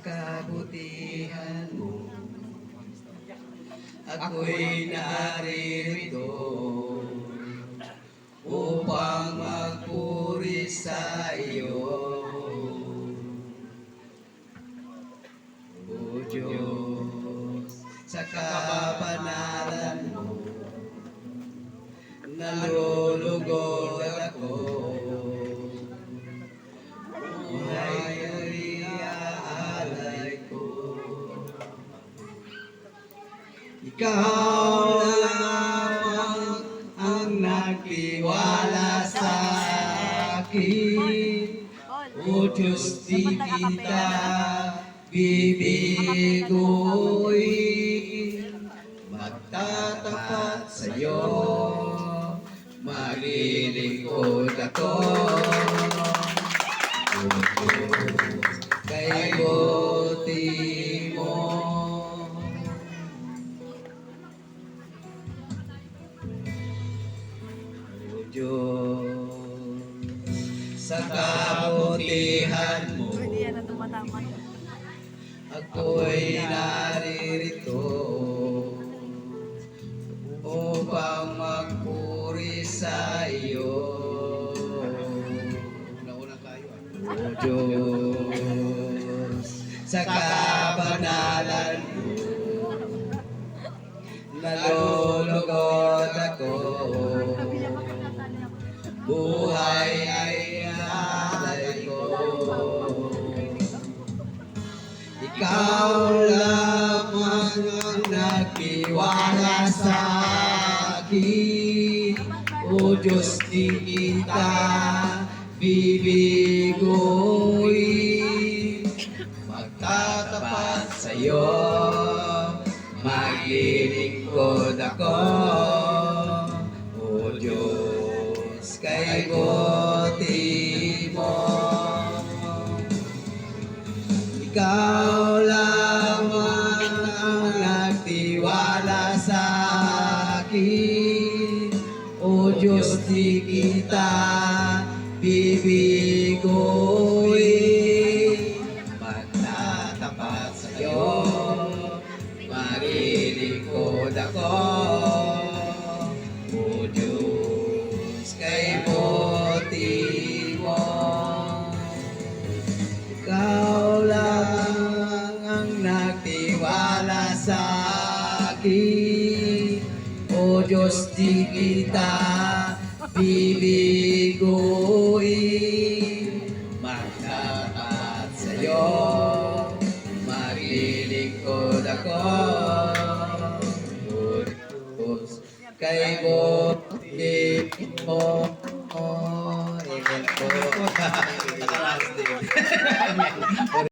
kabutihan mo. Ako'y naririto upang magpuri sa iyo. O Diyos, sa kabanalan mo, nalulugod ako. Buhay ay aalay ko. Ikaw lamang ang nagtiwala sa akin. O Diyos, di kita bibiguin. Magtatapat sa'yo, maglilingkod ako. O Diyos, kay buti mo. O Diyos, sa kabutihan mo, ako'y naririto upang magpuri sa iyo. O Diyos, sa kabanalan mo, nalulugod ako. Buhay ay alay ko. Ikaw lamang ang nagtiwala sa akin. O Diyos, di kita bibiguin. Magtatapat sa'yo, maglilingkod ako. O Diyos, kay buti mo. Ikaw lamang ang nagtiwala sa akin. O Diyos, di kita bibiguin. Magtatapat sa'yo, maglilingkod ako. O Diyos, kay buti mo. Ikaw lang ang nagtiwala sa akin. O Diyos, di kita bibiguin. Magtatapat sa'yo, maglilingkod ako. O Diyos, kay buti mo. Amen po.